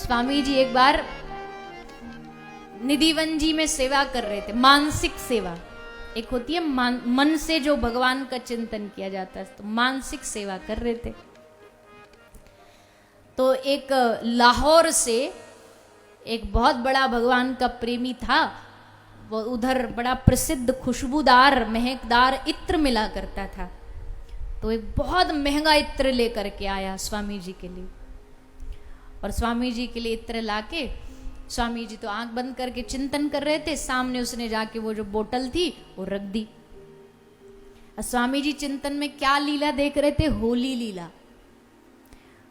स्वामी जी एक बार निधिवन जी में सेवा कर रहे थे, मानसिक सेवा। एक होती है मन से जो भगवान का चिंतन किया जाता है, तो मानसिक सेवा कर रहे थे। तो एक लाहौर से एक बहुत बड़ा भगवान का प्रेमी था, वो उधर बड़ा प्रसिद्ध खुशबूदार महकदार इत्र मिला करता था। तो एक बहुत महंगा इत्र लेकर के आया स्वामी जी के लिए, और स्वामी जी के लिए इत्र लाके स्वामी जी तो आंख बंद करके चिंतन कर रहे थे। सामने उसने जाके वो जो बोतल थी वो रख दी। स्वामी जी चिंतन में क्या लीला देख रहे थे? होली लीला।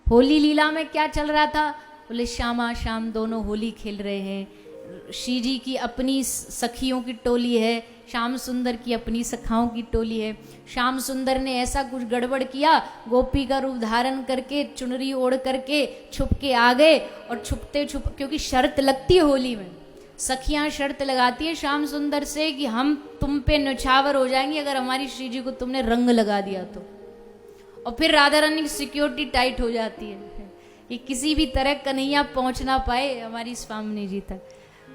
होली लीला में क्या चल रहा था? बोले श्यामा श्याम दोनों होली खेल रहे हैं। श्री जी की अपनी सखियों की टोली है, श्याम सुंदर की अपनी सखाओं की टोली है। श्याम सुंदर ने ऐसा कुछ गड़बड़ किया, गोपी का रूप धारण करके चुनरी ओढ़ करके छुप के आ गए, और छुपते छुप, क्योंकि शर्त लगती है होली में, सखियां शर्त लगाती है श्याम सुंदर से कि हम तुम पे न्यौछावर हो जाएंगे अगर हमारी श्री जी को तुमने रंग लगा दिया तो। और फिर राधा रानी की सिक्योरिटी टाइट हो जाती है कि किसी भी तरह कन्हैया पहुंच ना पाए हमारी स्वामिनी जी तक।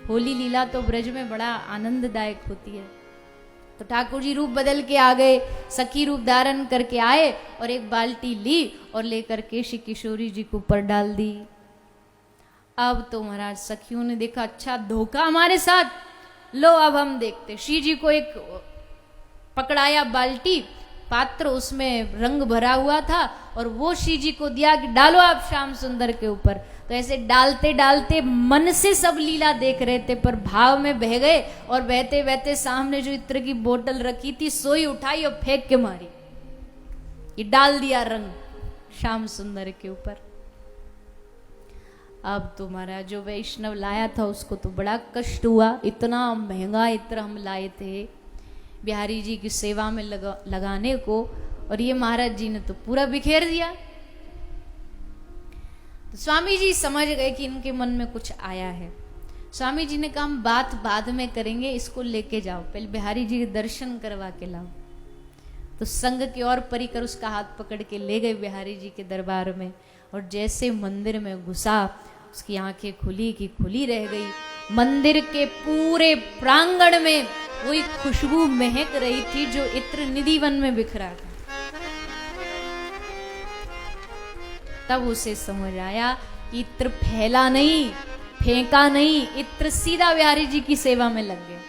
होली लीला तो ब्रज में बड़ा आनंददायक होती है। तो ठाकुर जी रूप बदल के आ गए, सखी रूप धारण करके आए, और एक बाल्टी ली और लेकर के श्री किशोरी जी को ऊपर डाल दी। अब तो महाराज सखियों ने देखा, अच्छा धोखा हमारे साथ, लो अब हम देखते। श्री जी को एक पकड़ाया बाल्टी, पात्र उसमें रंग भरा हुआ था, और वो श्री जी को दिया कि डालो आप श्याम सुंदर के ऊपर। तो ऐसे डालते डालते मन से सब लीला देख रहे थे, पर भाव में बह गए, और बहते बहते सामने जो इत्र की बोतल रखी थी सोई उठाई और फेंक के मारी। ये डाल दिया रंग श्याम सुंदर के ऊपर। अब तो महाराज जो वैष्णव लाया था उसको तो बड़ा कष्ट हुआ, इतना महंगा इत्र हम लाए थे बिहारी जी की सेवा में लगाने को, और ये महाराज जी ने तो पूरा बिखेर दिया। तो स्वामी जी समझ गए कि इनके मन में कुछ आया है। स्वामी जी ने कहा हम बात बाद में करेंगे, इसको लेके जाओ, पहले बिहारी जी के दर्शन करवा के लाओ। तो संग की ओर परिकर उसका हाथ पकड़ के ले गए बिहारी जी के दरबार में, और जैसे मंदिर में घुसा उसकी आंखें खुली की खुली रह गई। मंदिर के पूरे प्रांगण में वही खुशबू महक रही थी जो इत्र निधिवन में बिखरा था। तब उसे समझ आया कि इत्र फैला नहीं, फेंका नहीं, इत्र सीधा बिहारी जी की सेवा में लग गया।